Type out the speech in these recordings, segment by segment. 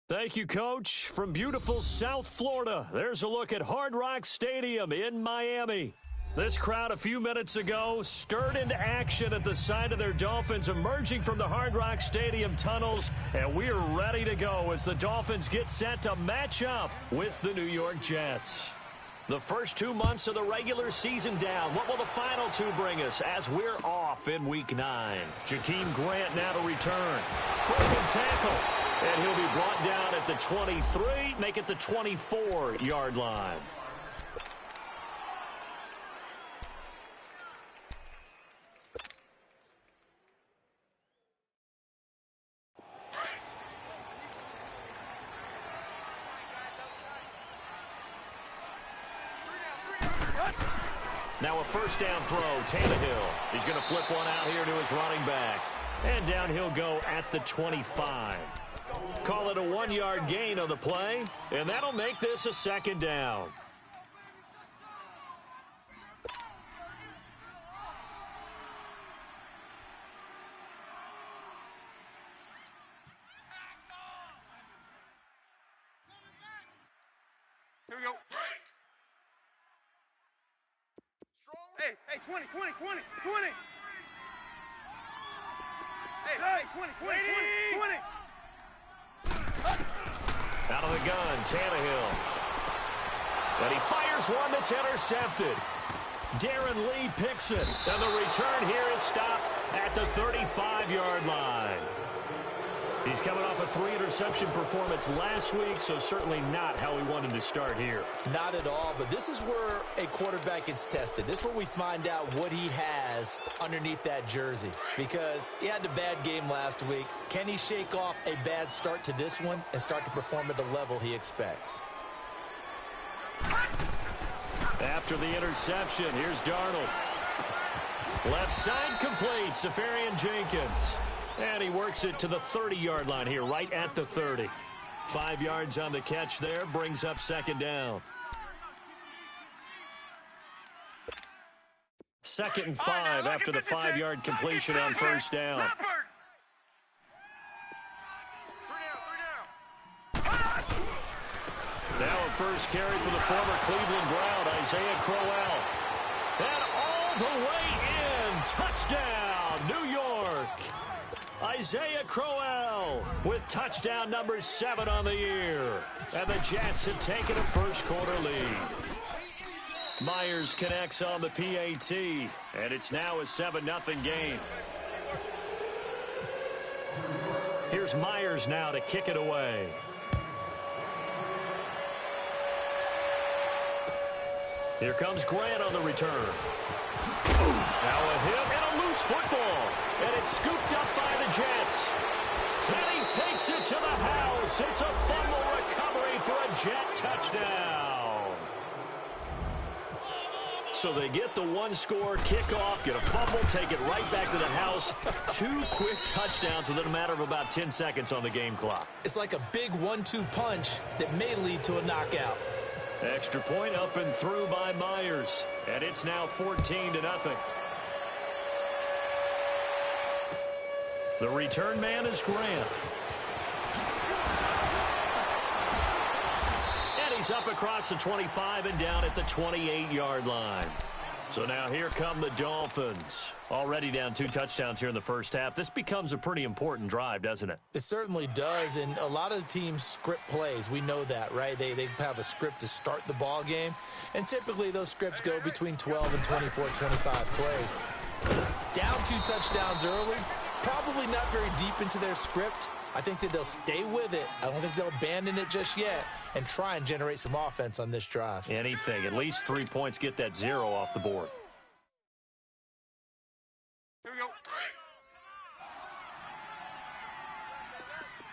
Thank you, Coach. From beautiful South Florida, there's a look at Hard Rock Stadium in Miami. This crowd a few minutes ago stirred into action at the side of their Dolphins emerging from the Hard Rock Stadium tunnels, and we're ready to go as the Dolphins get set to match up with the New York Jets. The first 2 months of the regular season down. What will the final two bring us as we're off in Week 9? Jakeem Grant now to return. Broken tackle. And he'll be brought down at the 23, make it the 24-yard line. Now a first down throw, Tannehill. He's going to flip one out here to his running back. And down he'll go at the 25. Call it a 1-yard gain on the play, and that'll make this a second down. Here we go. Hey, 20. Hey, 20. Out of the gun, Tannehill. And he fires one that's intercepted. Darren Lee picks it. And the return here is stopped at the 35-yard line. He's coming off a 3-interception performance last week, so certainly not how we wanted to start here. Not at all, but this is where a quarterback gets tested. This is where we find out what he has underneath that jersey, because he had a bad game last week. Can he shake off a bad start to this one and start to perform at the level he expects? After the interception, here's Darnold. Left side complete, Safarian Jenkins. And he works it to the 30-yard line here, right at the 30. 5 yards on the catch there, brings up second down. 2nd and 5 after the 5-yard completion on first down. Now a first carry for the former Cleveland Brown, Isaiah Crowell. And all the way in, touchdown, New York. Isaiah Crowell with touchdown number 7 on the year. And the Jets have taken a first-quarter lead. Myers connects on the PAT, and it's now a 7-0 game. Here's Myers now to kick it away. Here comes Grant on the return. Now a hit and a loose football. And it's scooped up by the Jets. And he takes it to the house. It's a fumble recovery for a Jet touchdown. So they get the one-score kickoff, get a fumble, take it right back to the house. 2 quick touchdowns within a matter of about 10 seconds on the game clock. It's like a big 1-2 punch that may lead to a knockout. Extra point up and through by Myers. And it's now 14-0. The return man is Grant. And he's up across the 25 and down at the 28-yard line. So now here come the Dolphins. Already down 2 touchdowns here in the first half. This becomes a pretty important drive, doesn't it? It certainly does, and a lot of teams script plays. We know that, right? They have a script to start the ball game, and typically those scripts go between 12 and 24, 25 plays. Down 2 touchdowns early, probably not very deep into their script. I think that they'll stay with it. I don't think they'll abandon it just yet and try and generate some offense on this drive. Anything. At least 3 points, get that 0 off the board. Here we go.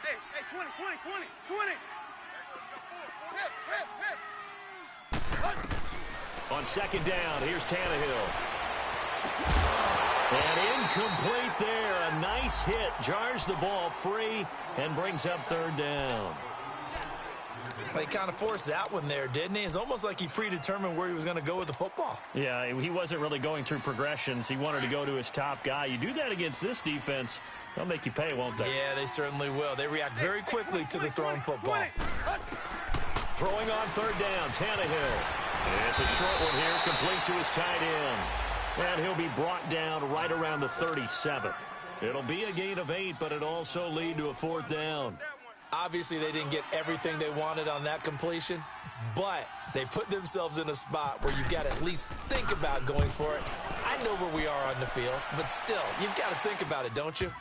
Hey, 20. On second down, here's Tannehill. And incomplete there. A nice hit. Jars the ball free and brings up third down. He kind of forced that one there, didn't he? It's almost like he predetermined where he was going to go with the football. Yeah, he wasn't really going through progressions. He wanted to go to his top guy. You do that against this defense, They'll make you pay, won't they? Yeah, they certainly will. They react very quickly to the thrown football. Throwing on third down, Tannehill. It's a short one here, complete to his tight end. And he'll be brought down right around the 37. It'll be a gain of 8, but it'll also lead to a fourth down. Obviously, they didn't get everything they wanted on that completion, but they put themselves in a spot where you've got to at least think about going for it. I know where we are on the field, but still, you've got to think about it, don't you?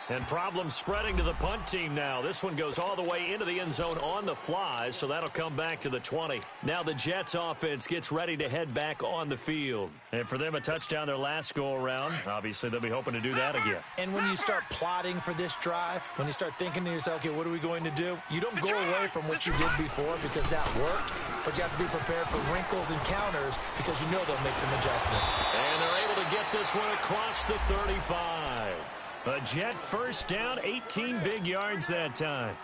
And problems spreading to the punt team now. This one goes all the way into the end zone on the fly, so that'll come back to the 20. Now the Jets offense gets ready to head back on the field. And for them, a touchdown their last go-around. Obviously, they'll be hoping to do that again. And when you start plotting for this drive, when you start thinking to yourself, okay, what are we going to do? You don't go away from what you did before because that worked, but you have to be prepared for wrinkles and counters because you know they'll make some adjustments. And they're able to get this one across the 35. A Jet first down, 18 big yards that time.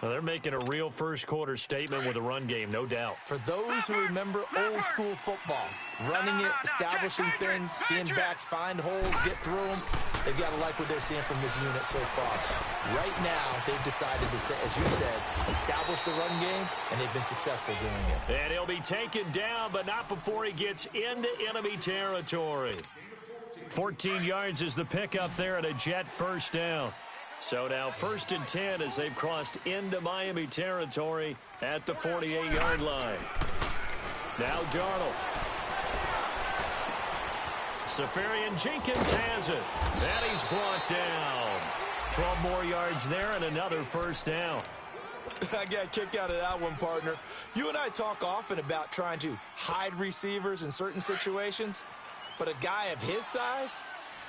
Well, they're making a real first-quarter statement with a run game, no doubt. For those who remember old-school football, running it, establishing things, seeing backs find holes, get through them, they've got to like what they're seeing from this unit so far. Right now, they've decided to, as you said, establish the run game, and they've been successful doing it. And he'll be taken down, but not before he gets into enemy territory. 14 yards is the pickup there at a Jet first down. So now 1st and 10 as they've crossed into Miami territory at the 48-yard line. Now Darnold. Safarian Jenkins has it. And he's brought down. 12 more yards there and another first down. I got a kick out of that one, partner. You and I talk often about trying to hide receivers in certain situations. But a guy of his size,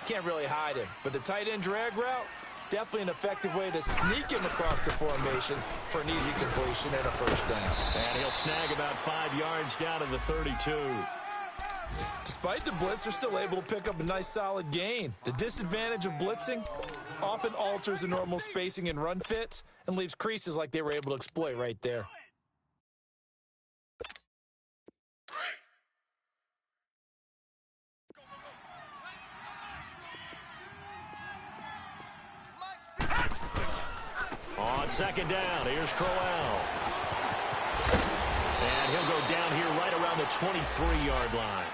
can't really hide him. But the tight end drag route, definitely an effective way to sneak him across the formation for an easy completion and a first down. And he'll snag about 5 yards down to the 32. Despite the blitz, they're still able to pick up a nice solid gain. The disadvantage of blitzing often alters the normal spacing and run fits and leaves creases like they were able to exploit right there. On second down, here's Crowell. And he'll go down here right around the 23-yard line.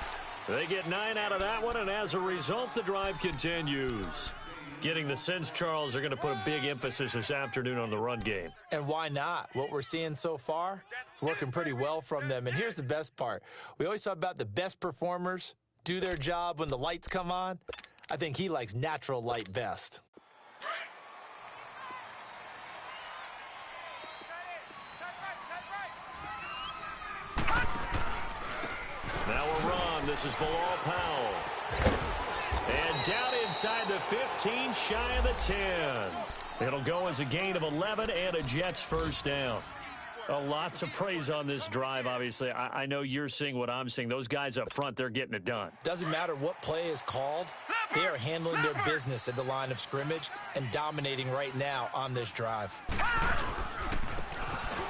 They get 9 out of that one, and as a result, the drive continues. Getting the sense, Charles, they're going to put a big emphasis this afternoon on the run game. And why not? What we're seeing so far is working pretty well from them. And here's the best part. We always talk about the best performers do their job when the lights come on. I think he likes natural light best. Now a run. This is Bilal Powell. And down inside the 15, shy of the 10. It'll go as a gain of 11 and a Jets first down. A lot to praise on this drive, obviously. I know you're seeing what I'm seeing. Those guys up front, they're getting it done. Doesn't matter what play is called. They are handling their business at the line of scrimmage and dominating right now on this drive.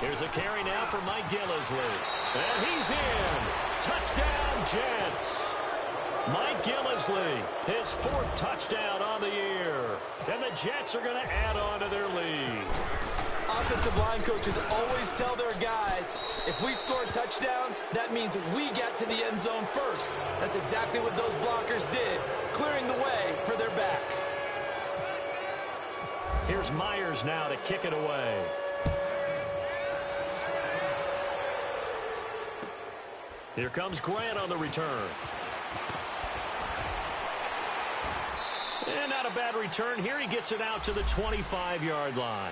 Here's a carry now for Mike Gillislee. And he's in. Touchdown, Jets. Mike Gillislee, his 4th touchdown on the year. And the Jets are going to add on to their lead. Offensive line coaches always tell their guys, if we score touchdowns, that means we get to the end zone first. That's exactly what those blockers did, clearing the way for their back. Here's Myers now to kick it away. Here comes Grant on the return. And not a bad return here. He gets it out to the 25-yard line.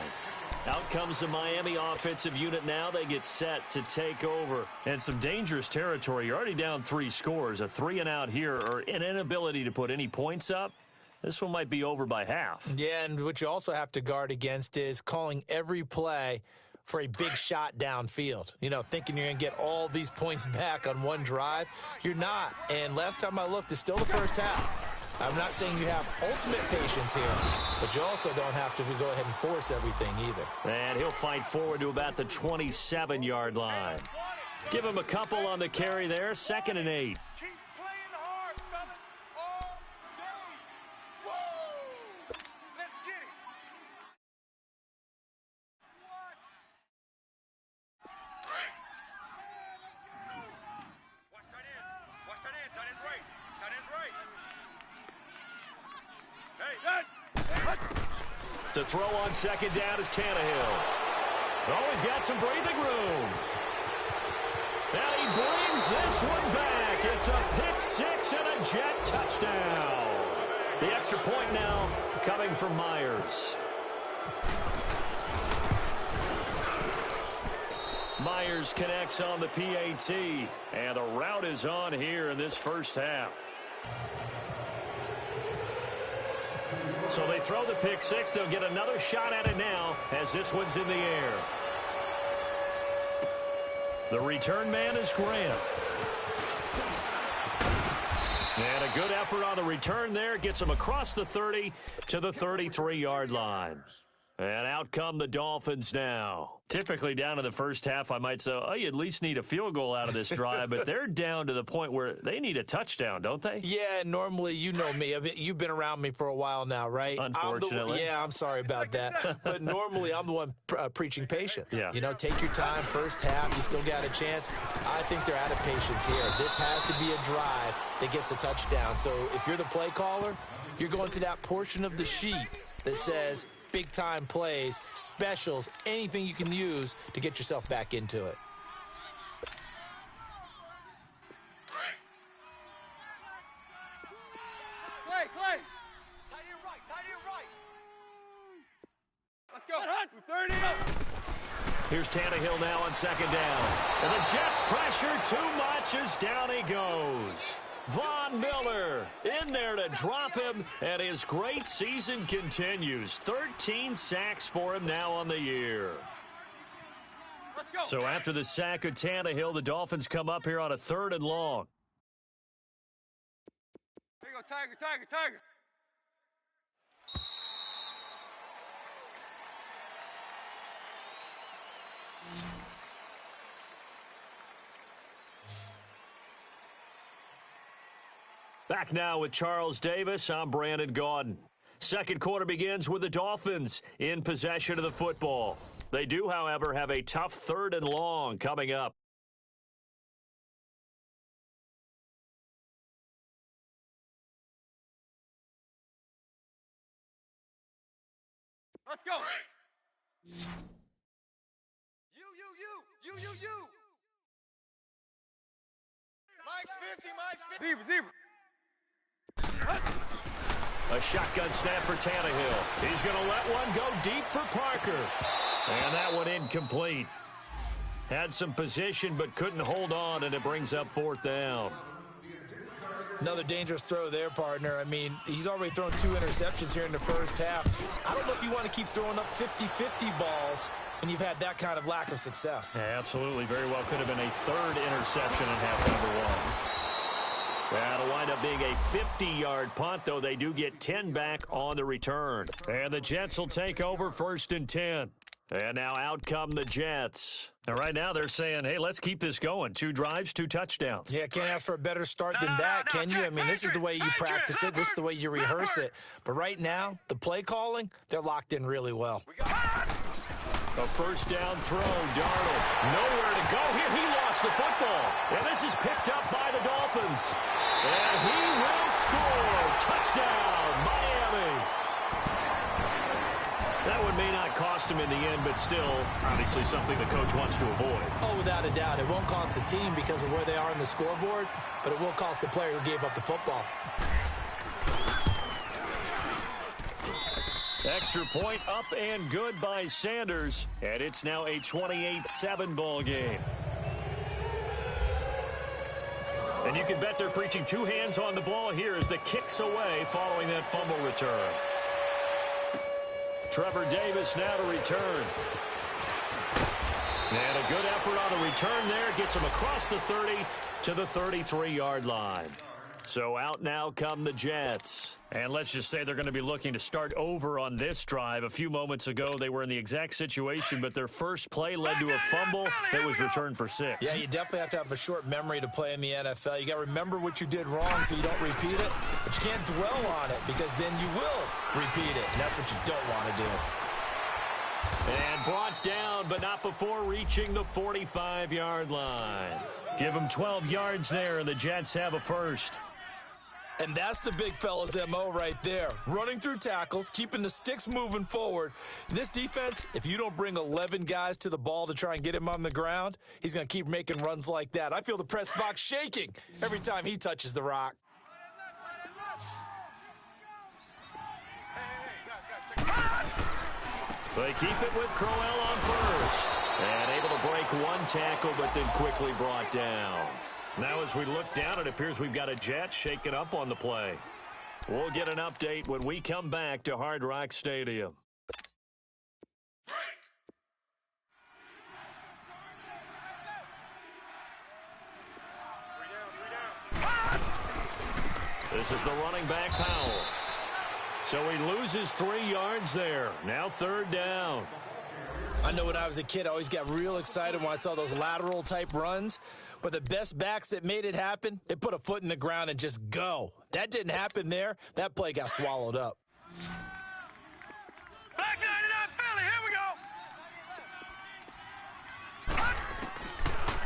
Out comes the Miami offensive unit now. They get set to take over. And some dangerous territory. You're already down 3 scores. A 3-and-out here, or an inability to put any points up. This one might be over by half. Yeah, and what you also have to guard against is calling every play for a big shot downfield. You know, thinking you're going to get all these points back on one drive. You're not. And last time I looked, it's still the first half. I'm not saying you have ultimate patience here, but you also don't have to go ahead and force everything either. And he'll fight forward to about the 27-yard line. Give him a couple on the carry there. 2nd and 8. Keep playing hard, fellas, all day. Whoa! To throw on second down is Tannehill. Always got some breathing room. And he brings this one back. It's a pick six and a Jet touchdown. The extra point now coming from Myers. Myers connects on the PAT, and the route is on here in this first half. So they throw the pick six. They'll get another shot at it now as this one's in the air. The return man is Grant. And a good effort on the return there. Gets him across the 30 to the 33-yard line. And out come the Dolphins now. Typically down in the first half, I might say, oh, you at least need a field goal out of this drive. But they're down to the point where they need a touchdown, don't they? Yeah, normally, you know me. You've been around me for a while now, right? Unfortunately. I'm sorry about that. But normally, I'm the one preaching patience. Yeah. You know, take your time. First half, you still got a chance. I think they're out of patience here. This has to be a drive that gets a touchdown. So if you're the play caller, you're going to that portion of the sheet that says big-time plays, specials, anything you can use to get yourself back into it. Clay! Tight end right! Let's go! 30! Here's Tannehill now on second down. And the Jets pressure too much as down he goes. Von Miller in there to drop him, and his great season continues. 13 sacks for him now on the year. Let's go! So after the sack of Tannehill, the Dolphins come up here on a 3rd and long. There you go, Tiger! Back now with Charles Davis, I'm Brandon Gaudin. Second quarter begins with the Dolphins in possession of the football. They do, however, have a tough 3rd and long coming up. Let's go! You! Mike's 50! Zebra! A shotgun snap for Tannehill. He's going to let one go deep for Parker. And that one incomplete. Had some position but couldn't hold on, and it brings up 4th down. Another dangerous throw there, partner. I mean, he's already thrown 2 interceptions here in the first half. I don't know if you want to keep throwing up 50-50 balls when you've had that kind of lack of success. Yeah, absolutely. Very well could have been a 3rd interception in half number 1. That'll wind up being a 50-yard punt, though they do get 10 back on the return. And the Jets will take over 1st and 10. And now out come the Jets. And right now they're saying, hey, let's keep this going. 2 drives, 2 touchdowns. Yeah, can't ask for a better start than that, can you? I mean, this is the way you practice it. This is the way you rehearse it. But right now, the play calling, they're locked in really well. A 1st down throw, Darnold. Nowhere to go here. He lost the football. And this is picked up by the Dolphins. And he will score. Touchdown, Miami. That one may not cost him in the end, but still, obviously something the coach wants to avoid. Oh, without a doubt. It won't cost the team because of where they are on the scoreboard, but it will cost the player who gave up the football. Extra point up and good by Sanders, and it's now a 28-7 ball game. And you can bet they're preaching 2 hands on the ball here as the kick's away following that fumble return. Trevor Davis now to return. And a good effort on the return there. Gets him across the 30 to the 33-yard line. So out now come the Jets. And let's just say they're going to be looking to start over on this drive. A few moments ago, they were in the exact situation, but their first play led to a fumble that was returned for 6. Yeah, you definitely have to have a short memory to play in the NFL. You got to remember what you did wrong so you don't repeat it, but you can't dwell on it because then you will repeat it, and that's what you don't want to do. And brought down, but not before reaching the 45-yard line. Give them 12 yards there, and the Jets have a first. And that's the big fella's MO right there. Running through tackles, keeping the sticks moving forward. This defense, if you don't bring 11 guys to the ball to try and get him on the ground, he's going to keep making runs like that. I feel the press box shaking every time he touches the rock. They keep it with Crowell on first. And able to break one tackle, but then quickly brought down. Now as we look down, it appears we've got a jet shaking up on the play. We'll get an update when we come back to Hard Rock Stadium. This is the running back, Powell. So he loses 3 yards there. Now 3rd down. I know when I was a kid, I always got real excited when I saw those lateral type runs. But the best backs that made it happen, they put a foot in the ground and just go. That didn't happen there. That play got swallowed up. Back 99 Philly, here we go.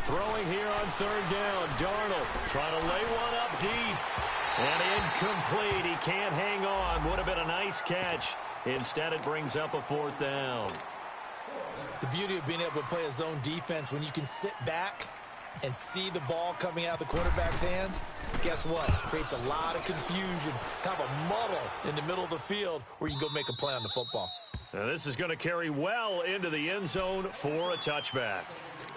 Throwing here on 3rd down. Darnold trying to lay one up deep. And incomplete. He can't hang on. Would have been a nice catch. Instead, it brings up a 4th down. The beauty of being able to play a zone defense when you can sit back and see the ball coming out of the quarterback's hands, guess what? It creates a lot of confusion, kind of a muddle in the middle of the field where you can go make a play on the football. Now this is going to carry well into the end zone for a touchback.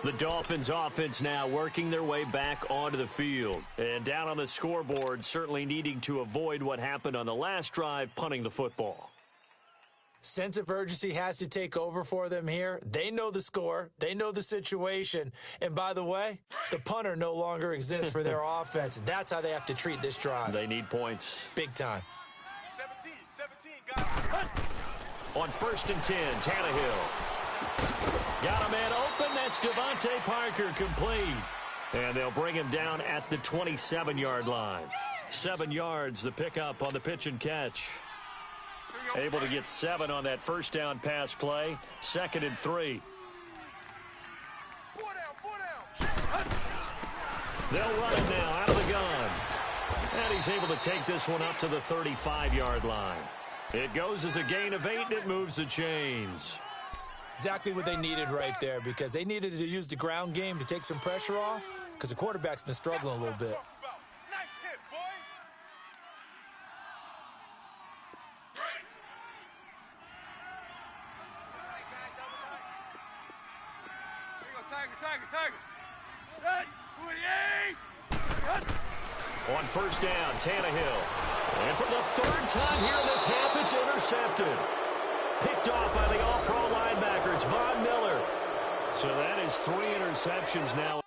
The Dolphins offense now working their way back onto the field. And down on the scoreboard, certainly needing to avoid what happened on the last drive, punting the football. Sense of urgency has to take over for them here. They know the score. They know the situation. And by the way, the punter no longer exists for their offense. That's how they have to treat this drive. They need points. Big time. 17, got it. On 1st and 10, Tannehill. Got a man open. That's Devontae Parker complete. And they'll bring him down at the 27-yard line. 7 yards, the pickup on the pitch and catch. Able to get 7 on that 1st down pass play. 2nd and 3. 4 down. They'll run it now out of the gun. And he's able to take this one up to the 35-yard line. It goes as a gain of 8, and it moves the chains. Exactly what they needed right there, because they needed to use the ground game to take some pressure off, because the quarterback's been struggling a little bit. Nice hit, boy. Here you go, Tiger. Run, 48. On 1st down, Tannehill. And for the 3rd time here in this half, it's intercepted. Picked off by the all-pro linebacker. It's Von Miller. So that is 3 interceptions now.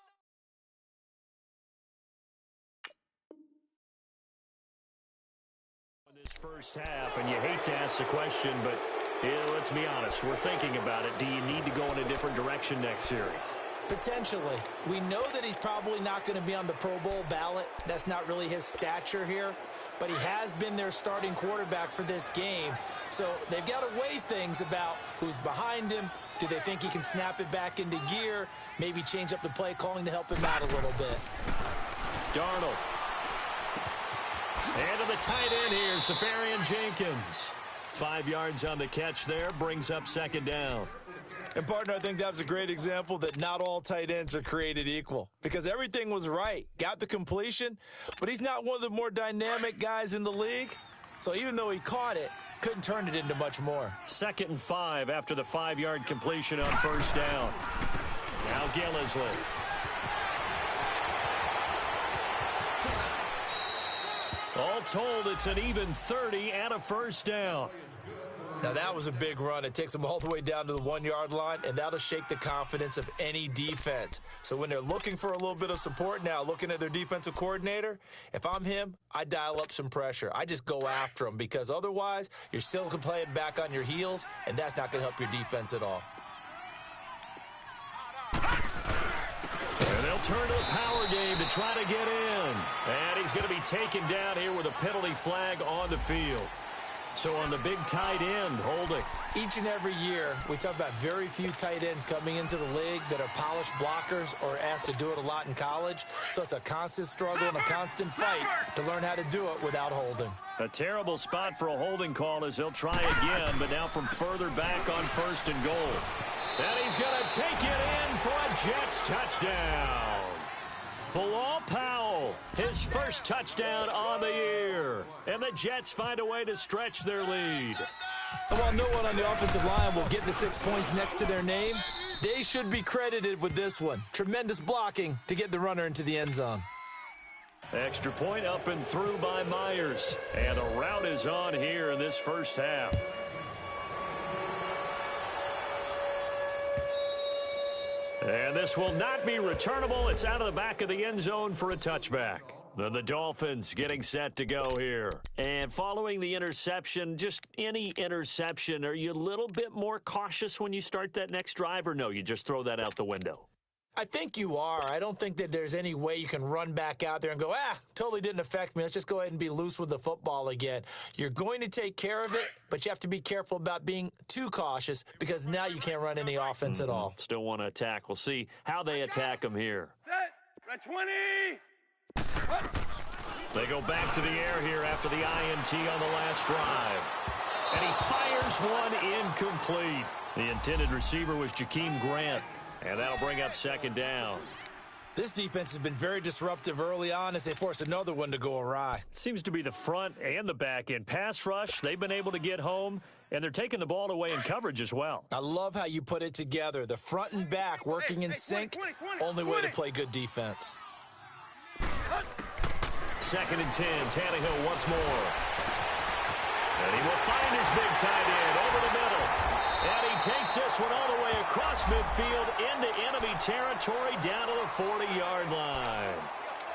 In this first half, and you hate to ask the question, but let's be honest, we're thinking about it. Do you need to go in a different direction next series? Potentially. We know that he's probably not going to be on the Pro Bowl ballot. That's not really his stature here. But he has been their starting quarterback for this game. So they've got to weigh things about who's behind him. Do they think he can snap it back into gear? Maybe change up the play calling to help him out a little bit. Darnold. And to the tight end here, Safarian Jenkins. 5 yards on the catch there, brings up 2nd down. And, partner, I think that was a great example that not all tight ends are created equal, because everything was right. Got the completion, but he's not one of the more dynamic guys in the league. So even though he caught it, couldn't turn it into much more. 2nd and 5 after the 5-yard completion on 1st down. Now Gillisley. All told, it's an even 30 and a 1st down. Now, that was a big run. It takes them all the way down to the 1-yard line, and that'll shake the confidence of any defense. So when they're looking for a little bit of support now, looking at their defensive coordinator, if I'm him, I dial up some pressure. I just go after them, because otherwise you're still playing back on your heels, and that's not going to help your defense at all. And they'll turn to the power game to try to get in. And he's going to be taken down here with a penalty flag on the field. So on the big tight end, holding. Each and every year, we talk about very few tight ends coming into the league that are polished blockers or asked to do it a lot in college. So it's a constant struggle and a constant fight to learn how to do it without holding. A terrible spot for a holding call as he'll try again, but now from further back on 1st and goal. And he's going to take it in for a Jets touchdown. Bilal Powell, his first touchdown on the year. And the Jets find a way to stretch their lead. And while no one on the offensive line will get the 6 points next to their name, they should be credited with this one. Tremendous blocking to get the runner into the end zone. Extra point up and through by Myers. And a rout is on here in this first half. And this will not be returnable. It's out of the back of the end zone for a touchback. Then the Dolphins getting set to go here. And following the interception, just any interception, are you a little bit more cautious when you start that next drive, or no, you just throw that out the window? I think you are. I don't think that there's any way you can run back out there and go, totally didn't affect me. Let's just go ahead and be loose with the football again. You're going to take care of it, but you have to be careful about being too cautious because now you can't run any offense at all. Still want to attack. We'll see how they attack them here. Set. Red 20. They go back to the air here after the INT on the last drive. And he fires one incomplete. The intended receiver was Jakeem Grant. And that'll bring up 2nd down. This defense has been very disruptive early on as they force another one to go awry. Seems to be the front and the back end. Pass rush, they've been able to get home, and they're taking the ball away in coverage as well. I love how you put it together. The front and back working in sync, only way to play good defense. 2nd and 10, Tannehill once more. And he will find his big tight end over the middle. And he takes this one all the way across midfield into enemy territory down to the 40-yard line.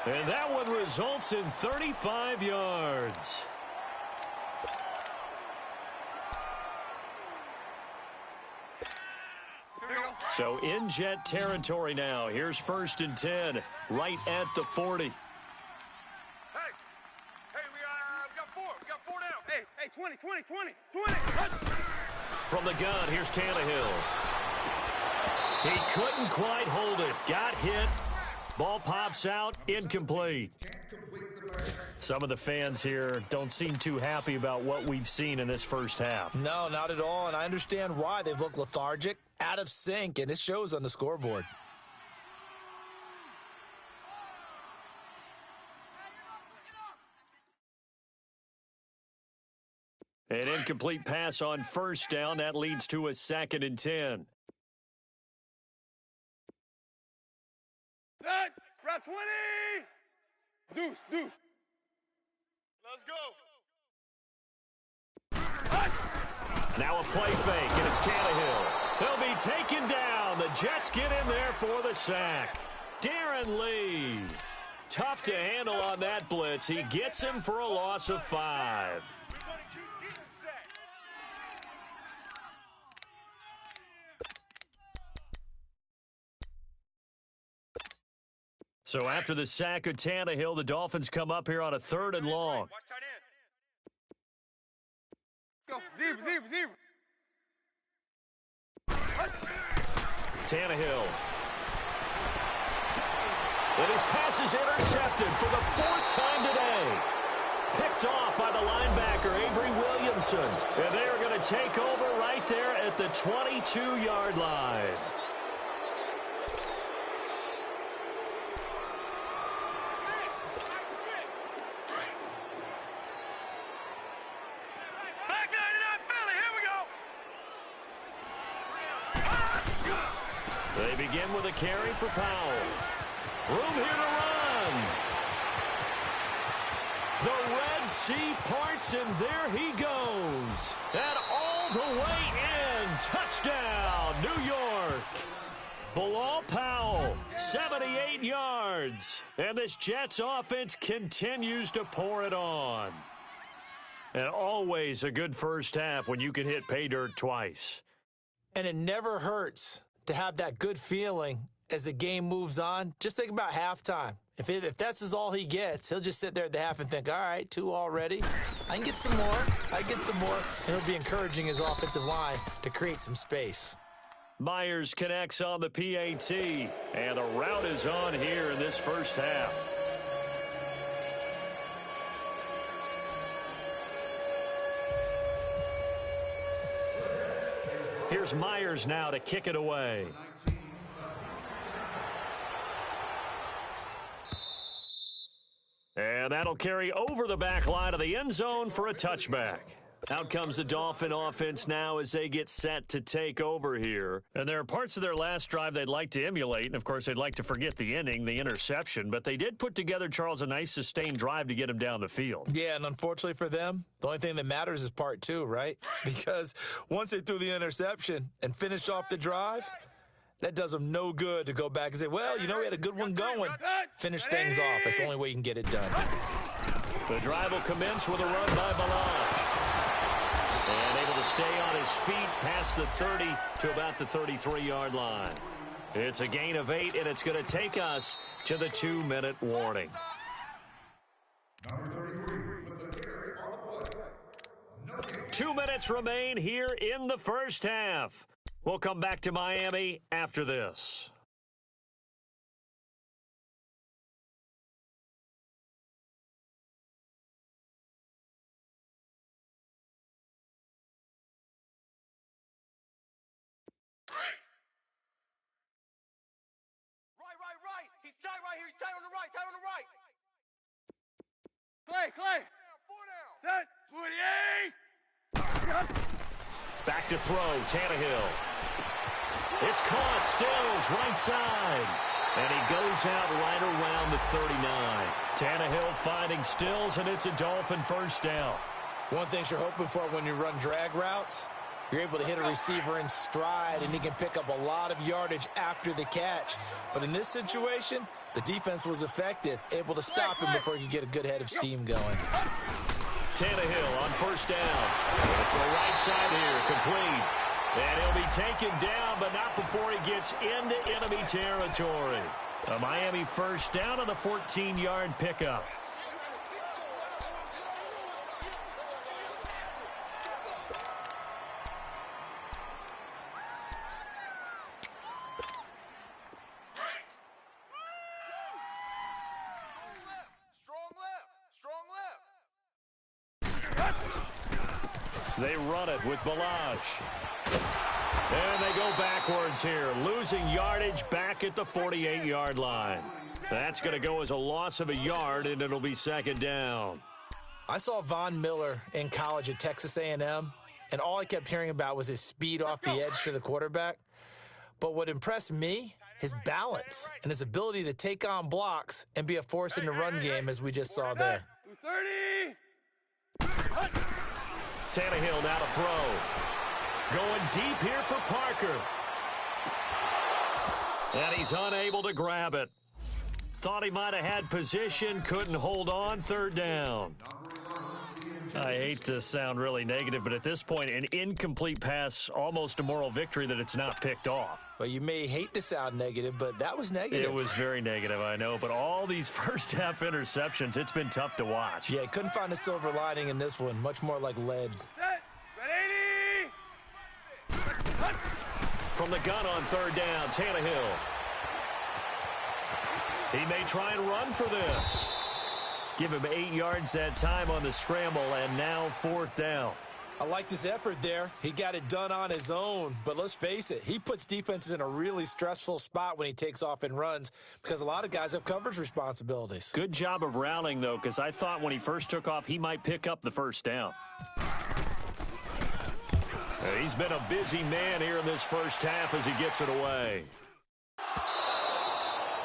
And that one results in 35 yards. So in Jet territory now. Here's 1st and 10, right at the 40. Hey, we got 4 down. Hey, 20. From the gun, here's Tannehill. He couldn't quite hold it. Got hit. Ball pops out. Incomplete. Some of the fans here don't seem too happy about what we've seen in this first half. No, not at all, and I understand why. They've looked lethargic, out of sync, and it shows on the scoreboard. An incomplete pass on 1st down. That leads to a 2nd and 10. Set. Red 20. Deuce. Let's go. Now a play fake, and it's Tannehill. He'll be taken down. The Jets get in there for the sack. Darren Lee. Tough to handle on that blitz. He gets him for a loss of 5. We're going to keep getting sacks. So after the sack of Tannehill, the Dolphins come up here on a 3rd and long. Watch tight end. Go. Zero. Tannehill. And his pass is intercepted for the 4th time today. Picked off by the linebacker, Avery Williamson. And they are going to take over right there at the 22-yard line. They begin with a carry for Powell. Room here to run. The Red Sea parts, and there he goes. And all the way in. Touchdown, New York. Bilal Powell, 78 yards. And this Jets offense continues to pour it on. And always a good first half when you can hit pay dirt twice. And it never hurts to have that good feeling as the game moves on, just think about halftime. If that's all he gets, he'll just sit there at the half and think, all right, 2 already. I can get some more. And it'll be encouraging his offensive line to create some space. Myers connects on the PAT, and the route is on here in this first half. Here's Myers now to kick it away. And that'll carry over the back line of the end zone for a touchback. Out comes the Dolphin offense now as they get set to take over here. And there are parts of their last drive they'd like to emulate. And, of course, they'd like to forget the inning, the interception. But they did put together, Charles, a nice sustained drive to get him down the field. Yeah, and unfortunately for them, the only thing that matters is part 2, right? Because once they threw the interception and finished off the drive, that does them no good to go back and say, well, we had a good one going. Finish things off. That's the only way you can get it done. The drive will commence with a run by Balaj. And able to stay on his feet past the 30 to about the 33-yard line. It's a gain of 8, and it's going to take us to the 2-minute warning. Two minutes remain here in the first half. We'll come back to Miami after this. Right. He's tight right here. He's tight on the right. Clay. 4 down. Set. 28. Back to throw, Tannehill. It's caught, Stills, right side. And he goes out right around the 39. Tannehill finding Stills, and it's a Dolphin first down. One thing you're hoping for when you run drag routes, you're able to hit a receiver in stride, and he can pick up a lot of yardage after the catch. But in this situation, the defense was effective, able to stop him before he could get a good head of steam going. Tannehill on first down. From the right side here, complete. And he'll be taken down, but not before he gets into enemy territory. A Miami first down on the 14-yard pickup. They run it with Balaj. And they go backwards here, losing yardage back at the 48-yard line. That's going to go as a loss of a yard, and it'll be second down. I saw Von Miller in college at Texas A&M, and all I kept hearing about was his speed off the edge to the quarterback. But what impressed me, his balance and his ability to take on blocks and be a force in the run game, as we just saw there. 30. Tannehill now to throw. Going deep here for Parker. And he's unable to grab it. Thought he might have had position, couldn't hold on, third down. I hate to sound really negative, but at this point, an incomplete pass, almost a moral victory that it's not picked off. Well, you may hate to sound negative, but that was negative. It was very negative, I know, but all these first-half interceptions, it's been tough to watch. Yeah, couldn't find a silver lining in this one, much more like lead. From the gun on third down, Tannehill. He may try and run for this. Give him 8 yards that time on the scramble, and now fourth down. I liked his effort there. He got it done on his own. But let's face it, he puts defenses in a really stressful spot when he takes off and runs because a lot of guys have coverage responsibilities. Good job of rallying, though, because I thought when he first took off, he might pick up the first down. He's been a busy man here in this first half as he gets it away.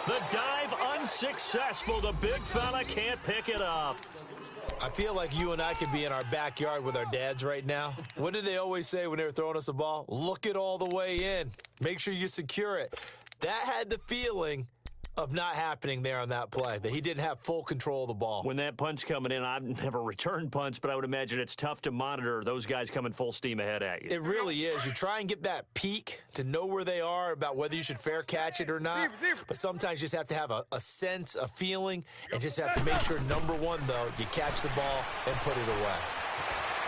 The dive unsuccessful. The big fella can't pick it up. I feel like you and I could be in our backyard with our dads right now. What did they always say when they were throwing us the ball? Look it all the way in. Make sure you secure it. That had the feeling of not happening there on that play, that he didn't have full control of the ball. When that punt's coming in, I've never returned punts, but I would imagine it's tough to monitor those guys coming full steam ahead at you. It really is. You try and get that peek to know where they are, about whether you should fair catch it or not. But sometimes you just have to have a sense, a feeling, and just have to make sure, number one, though, you catch the ball and put it away.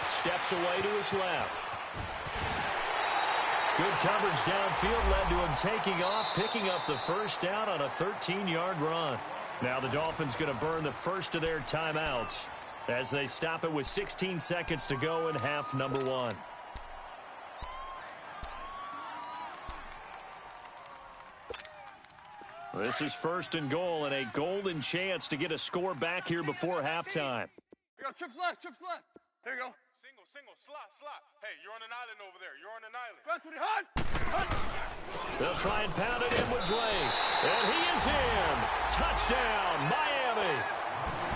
Steps away to his left. Good coverage downfield led to him taking off, picking up the first down on a 13-yard run. Now the Dolphins going to burn the first of their timeouts as they stop it with 16 seconds to go in half number one. This is first and goal and a golden chance to get a score back here before halftime. Here you go, trips left, trips left. There you go. Single, slot. Hey, you're on an island over there. You're on an island. Run to the hunt. They'll try and pound it in with Drake. And he is in. Touchdown, Miami.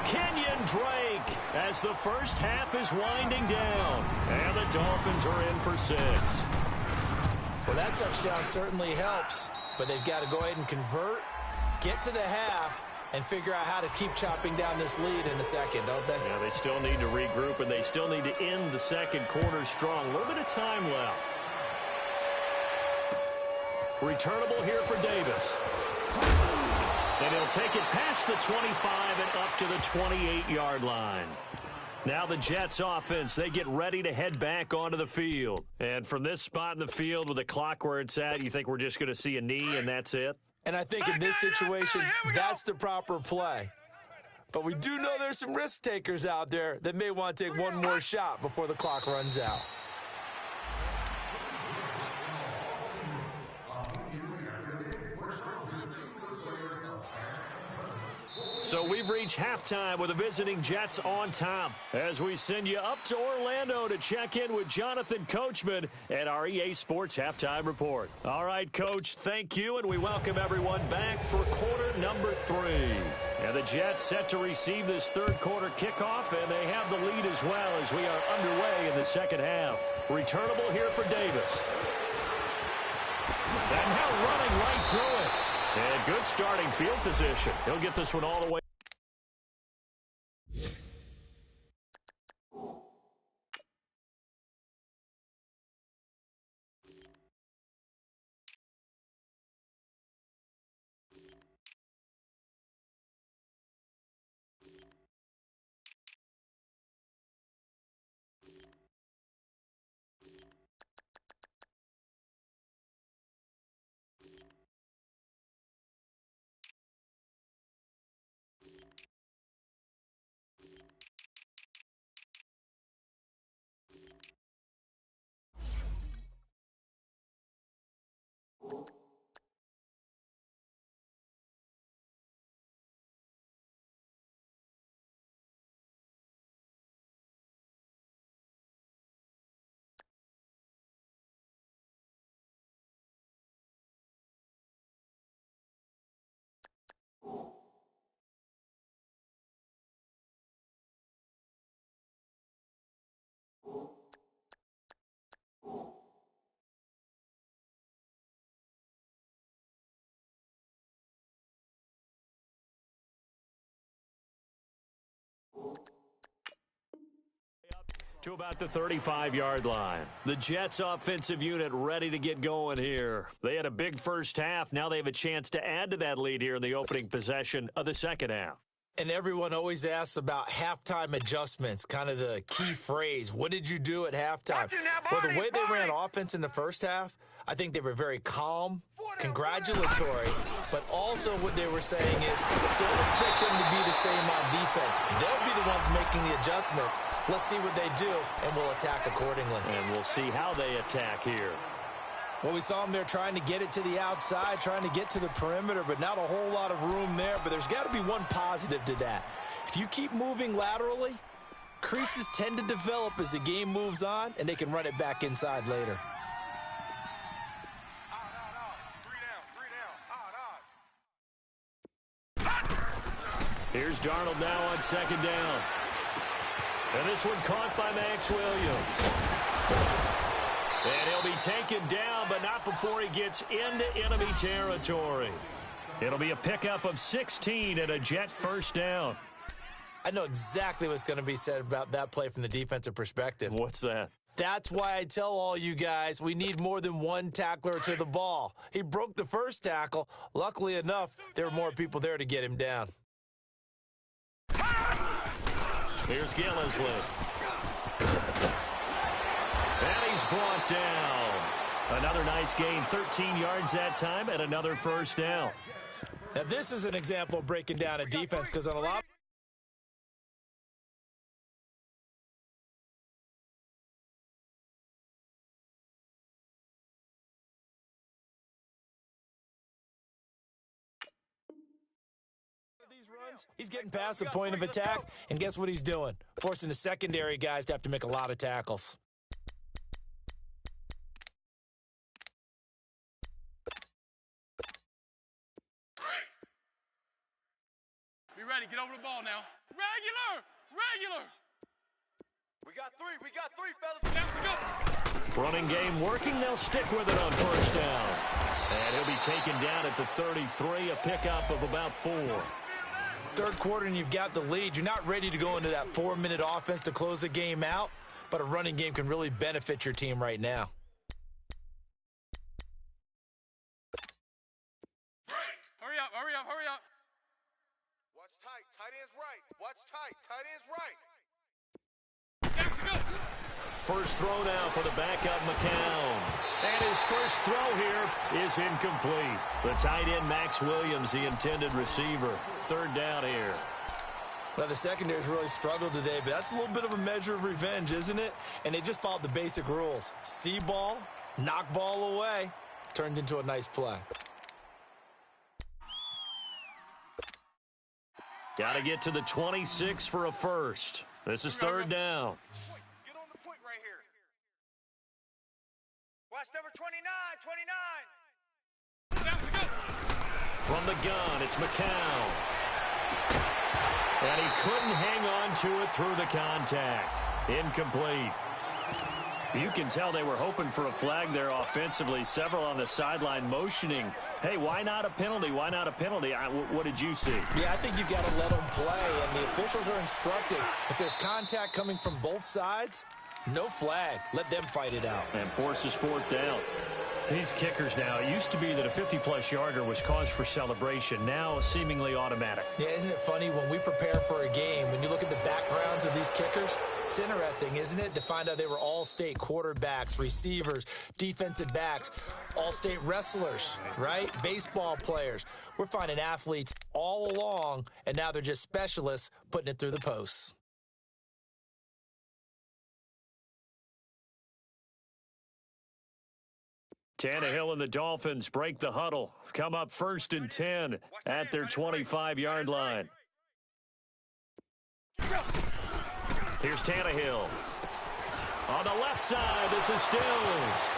Kenyon Drake as the first half is winding down. And the Dolphins are in for 6. Well, that touchdown certainly helps, but they've got to go ahead and convert, get to the half, and figure out how to keep chopping down this lead in the second, don't they? Yeah, they still need to regroup, and they still need to end the second quarter strong. A little bit of time left. Returnable here for Davis. And he'll take it past the 25 and up to the 28-yard line. Now the Jets offense, they get ready to head back onto the field. And from this spot in the field with the clock where it's at, you think we're just going to see a knee and that's it? And I think in this situation, that's the proper play. But we do know there's some risk takers out there that may want to take one more shot before the clock runs out. So we've reached halftime with the visiting Jets on top as we send you up to Orlando to check in with Jonathan Coachman at our EA Sports Halftime Report. All right, Coach, thank you, and we welcome everyone back for quarter number 3. And the Jets set to receive this third quarter kickoff, and they have the lead as well as we are underway in the second half. Returnable here for Davis. And now running right through it. And good starting field position. He'll get this one all the way. To about the 35-yard line. The Jets offensive unit ready to get going here. They had a big first half. Now they have a chance to add to that lead here in the opening possession of the second half. And everyone always asks about halftime adjustments, kind of the key phrase. What did you do at halftime? Well, the way they ran offense in the first half, I think they were very calm, congratulatory, but also what they were saying is don't expect them to be the same on defense. They'll be the ones making the adjustments. Let's see what they do, and we'll attack accordingly. And we'll see how they attack here. Well, we saw them there trying to get it to the outside, trying to get to the perimeter, but not a whole lot of room there. But there's got to be one positive to that. If you keep moving laterally, creases tend to develop as the game moves on, and they can run it back inside later. Here's Darnold now on second down. And this one caught by Max Williams. And he'll be taken down, but not before he gets into enemy territory. It'll be a pickup of 16 and a Jet first down. I know exactly what's going to be said about that play from the defensive perspective. What's that? That's why I tell all you guys we need more than one tackler to the ball. He broke the first tackle. Luckily enough, there were more people there to get him down. Here's Gillisley. And he's brought down. Another nice gain, 13 yards that time, and another first down. Now, this is an example of breaking down a defense because on a lot runs, he's getting past the point of attack, and guess what he's doing? Forcing the secondary guys to have to make a lot of tackles. Be ready. Get over the ball now. Regular. We got three, fellas. Down to go. Running game working. They'll stick with it on first down. And he'll be taken down at the 33, a pickup of about 4. Third quarter and you've got the lead. You're not ready to go into that 4-minute offense to close the game out, but a running game can really benefit your team right now. Hurry up. Watch tight end's right. Watch tight end's right. First throw now for the backup McCown. And his first throw here is incomplete. The tight end Max Williams, the intended receiver. Third down here. Well, the secondary's really struggled today, but that's a little bit of a measure of revenge, isn't it? And they just followed the basic rules. See ball, knock ball away. Turned into a nice play. Got to get to the 26 for a first. This is third down. Get on the point right here. Watch number 29. From the gun, it's McCown. And he couldn't hang on to it through the contact. Incomplete. You can tell they were hoping for a flag there offensively. Several on the sideline motioning. Hey, why not a penalty? Why not a penalty? What did you see? Yeah, I think you've got to let them play, and the officials are instructed. If there's contact coming from both sides, no flag. Let them fight it out. And forces fourth down. These kickers now, it used to be that a 50-plus yarder was cause for celebration. Now, seemingly automatic. Yeah, isn't it funny when we prepare for a game, when you look at the backgrounds of these kickers, it's interesting, isn't it, to find out they were all-state quarterbacks, receivers, defensive backs, all-state wrestlers, right? Baseball players. We're finding athletes all along, and now they're just specialists putting it through the posts. Tannehill and the Dolphins break the huddle. Come up first and 10 at their 25-yard line. Here's Tannehill. On the left side, this is Stills.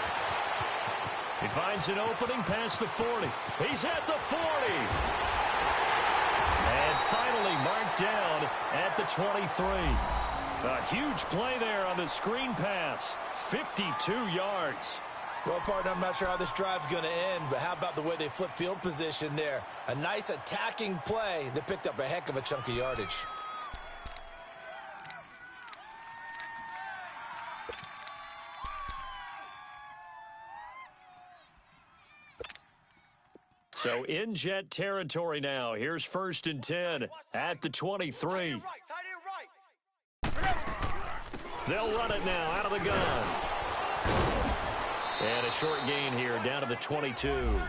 He finds an opening past the 40. He's at the 40. And finally marked down at the 23. A huge play there on the screen pass. 52 yards. Well, partner, I'm not sure how this drive's going to end, but how about the way they flip field position there? A nice attacking play that picked up a heck of a chunk of yardage. So in Jet territory now. Here's first and 10 at the 23. They'll run it now out of the gun. And a short gain here down to the 22.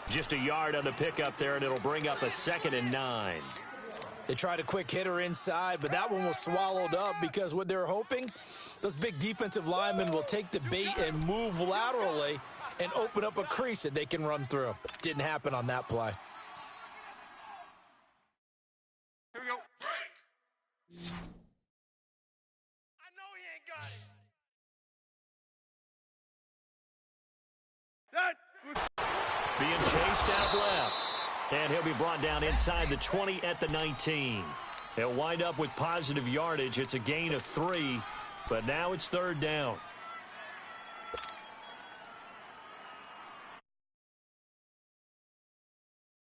Just a yard on the pickup there, and it'll bring up a 2nd and 9. They tried a quick hitter inside, but that one was swallowed up because what they're hoping, those big defensive linemen will take the bait and move laterally and open up a crease that they can run through. Didn't happen on that play. Here we go. I know he ain't got it. Being chased out left. And he'll be brought down inside the 20 at the 19. He'll wind up with positive yardage. It's a gain of 3, but now it's third down.